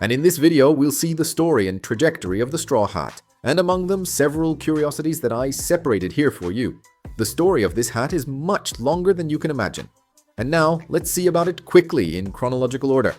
And in this video, we'll see the story and trajectory of the Straw Hat, and among them several curiosities that I separated here for you. The story of this hat is much longer than you can imagine. And now, let's see about it quickly in chronological order.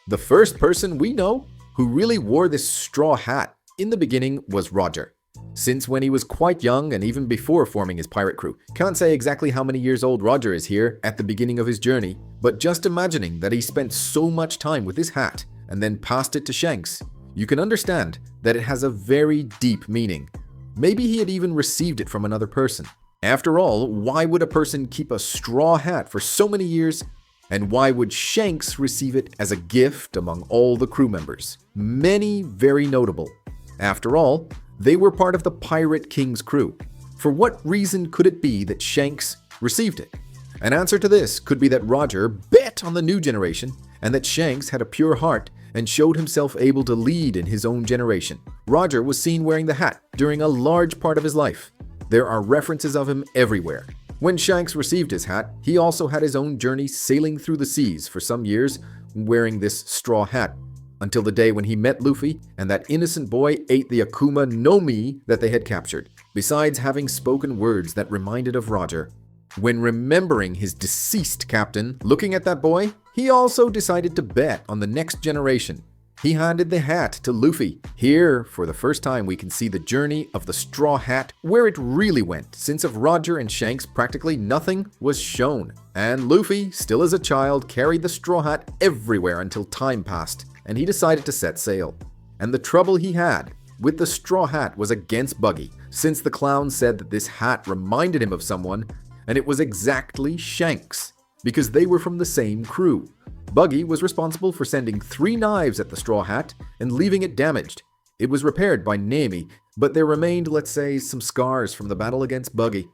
The first person we know who really wore this straw hat in the beginning was Roger. Since when he was quite young and even before forming his pirate crew. Can't say exactly how many years old Roger is here at the beginning of his journey, but just imagining that he spent so much time with this hat and then passed it to Shanks, you can understand that it has a very deep meaning. Maybe he had even received it from another person. After all, why would a person keep a straw hat for so many years? And why would Shanks receive it as a gift among all the crew members? Many very notable. After all, they were part of the Pirate King's crew. For what reason could it be that Shanks received it? An answer to this could be that Roger bet on the new generation and that Shanks had a pure heart and showed himself able to lead in his own generation. Roger was seen wearing the hat during a large part of his life. There are references of him everywhere. When Shanks received his hat, he also had his own journey sailing through the seas for some years wearing this straw hat, until the day when he met Luffy and that innocent boy ate the Akuma no Mi that they had captured, besides having spoken words that reminded of Roger. When remembering his deceased captain, looking at that boy, he also decided to bet on the next generation. He handed the hat to Luffy. Here, for the first time, we can see the journey of the straw hat, where it really went, since of Roger and Shanks practically nothing was shown. And Luffy, still as a child, carried the straw hat everywhere until time passed, and he decided to set sail. And the trouble he had with the straw hat was against Buggy, since the clown said that this hat reminded him of someone, and it was exactly Shanks, because they were from the same crew. Buggy was responsible for sending 3 knives at the straw hat and leaving it damaged. It was repaired by Nami, but there remained, let's say, some scars from the battle against Buggy.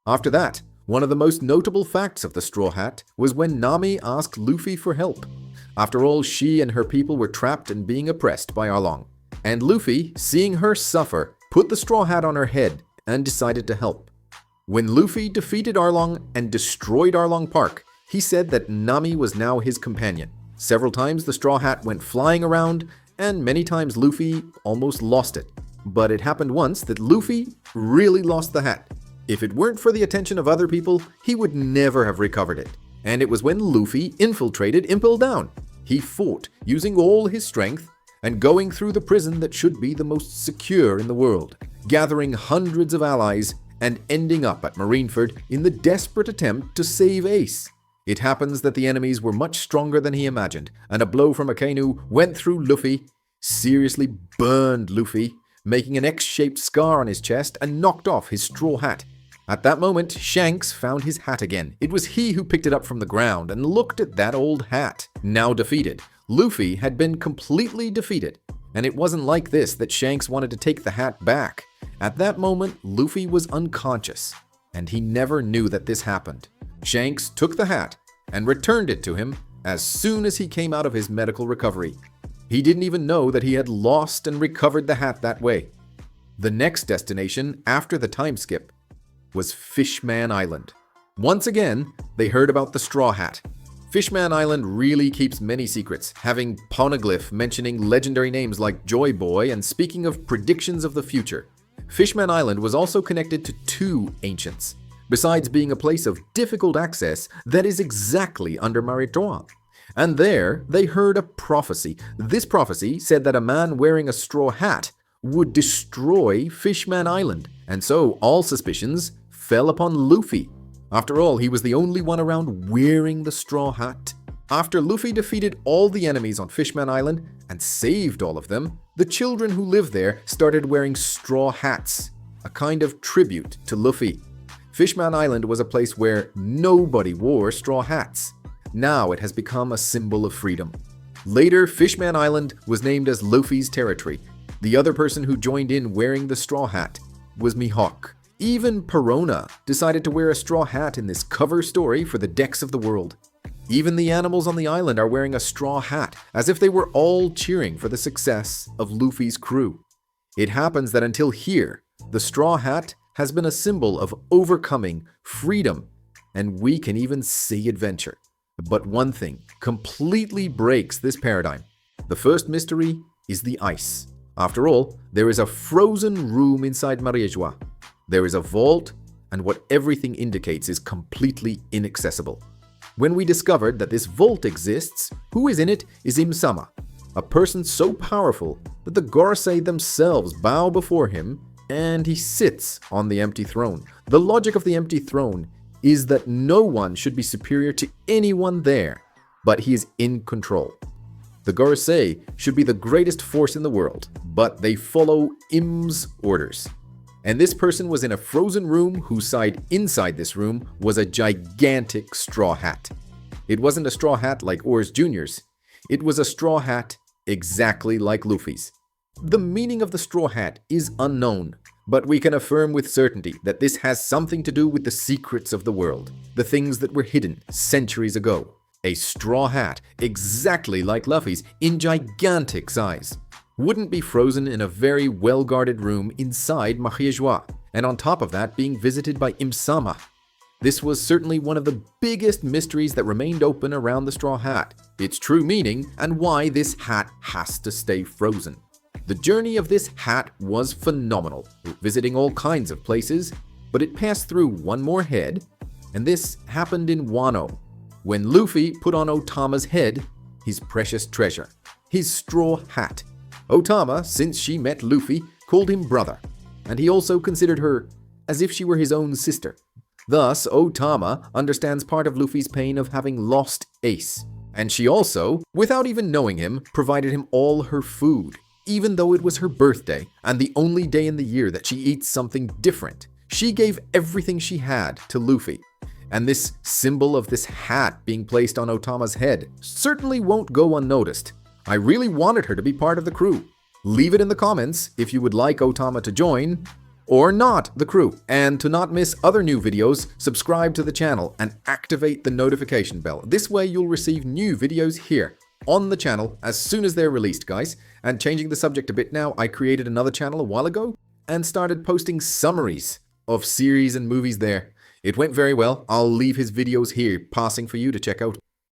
After that, one of the most notable facts of the straw hat was when Nami asked Luffy for help. After all, she and her people were trapped and being oppressed by Arlong. And Luffy, seeing her suffer, put the straw hat on her head and decided to help. When Luffy defeated Arlong and destroyed Arlong Park, he said that Nami was now his companion. Several times the straw hat went flying around, and many times Luffy almost lost it. But it happened once that Luffy really lost the hat. If it weren't for the attention of other people, he would never have recovered it. And it was when Luffy infiltrated Impel Down. He fought using all his strength and going through the prison that should be the most secure in the world, gathering hundreds of allies and ending up at Marineford in the desperate attempt to save Ace. It happens that the enemies were much stronger than he imagined, and a blow from Akainu went through Luffy, seriously burned Luffy, making an X-shaped scar on his chest and knocked off his straw hat. At that moment, Shanks found his hat again. It was he who picked it up from the ground and looked at that old hat. Now defeated, Luffy had been completely defeated, and it wasn't like this that Shanks wanted to take the hat back. At that moment, Luffy was unconscious, and he never knew that this happened. Shanks took the hat and returned it to him as soon as he came out of his medical recovery. He didn't even know that he had lost and recovered the hat that way. The next destination after the time skip was Fishman Island. Once again, they heard about the straw hat. Fishman Island really keeps many secrets, having poneglyph mentioning legendary names like Joy Boy and speaking of predictions of the future. Fishman Island was also connected to 2 ancients, besides being a place of difficult access that is exactly under Maritoa. And there, they heard a prophecy. This prophecy said that a man wearing a straw hat would destroy Fishman Island, and so all suspicions fell upon Luffy. After all, he was the only one around wearing the straw hat. After Luffy defeated all the enemies on Fishman Island and saved all of them, the children who lived there started wearing straw hats, a kind of tribute to Luffy. Fishman Island was a place where nobody wore straw hats. Now it has become a symbol of freedom. Later, Fishman Island was named as Luffy's territory. The other person who joined in wearing the straw hat was Mihawk. Even Perona decided to wear a straw hat in this cover story for the decks of the world. Even the animals on the island are wearing a straw hat, as if they were all cheering for the success of Luffy's crew. It happens that until here, the straw hat has been a symbol of overcoming, freedom, and we can even say adventure. But one thing completely breaks this paradigm. The first mystery is the ice. After all, there is a frozen room inside Mariéjois. There is a vault, and what everything indicates is completely inaccessible. When we discovered that this vault exists, who is in it is Im-sama, a person so powerful that the Gorosei themselves bow before him, and he sits on the empty throne. The logic of the empty throne is that no one should be superior to anyone there, but he is in control. The Gorosei should be the greatest force in the world, but they follow Im's orders. And this person was in a frozen room whose side inside this room was a gigantic straw hat. It wasn't a straw hat like Oars Jr.'s. It was a straw hat exactly like Luffy's. The meaning of the straw hat is unknown, but we can affirm with certainty that this has something to do with the secrets of the world, the things that were hidden centuries ago. A straw hat, exactly like Luffy's, in gigantic size, wouldn't be frozen in a very well-guarded room inside Mariéjois, and on top of that being visited by Im-sama. This was certainly one of the biggest mysteries that remained open around the straw hat, its true meaning, and why this hat has to stay frozen. The journey of this hat was phenomenal, visiting all kinds of places, but it passed through one more head, and this happened in Wano, when Luffy put on Otama's head, his precious treasure, his straw hat. Otama, since she met Luffy, called him brother, and he also considered her as if she were his own sister. Thus, Otama understands part of Luffy's pain of having lost Ace, and she also, without even knowing him, provided him all her food, even though it was her birthday and the only day in the year that she eats something different. She gave everything she had to Luffy. And this symbol of this hat being placed on Otama's head certainly won't go unnoticed. I really wanted her to be part of the crew. Leave it in the comments if you would like Otama to join or not the crew. And to not miss other new videos, subscribe to the channel and activate the notification bell. This way you'll receive new videos here on the channel as soon as they're released, guys. And changing the subject a bit now, I created another channel a while ago and started posting summaries of series and movies there. It went very well. I'll leave his videos here passing for you to check out.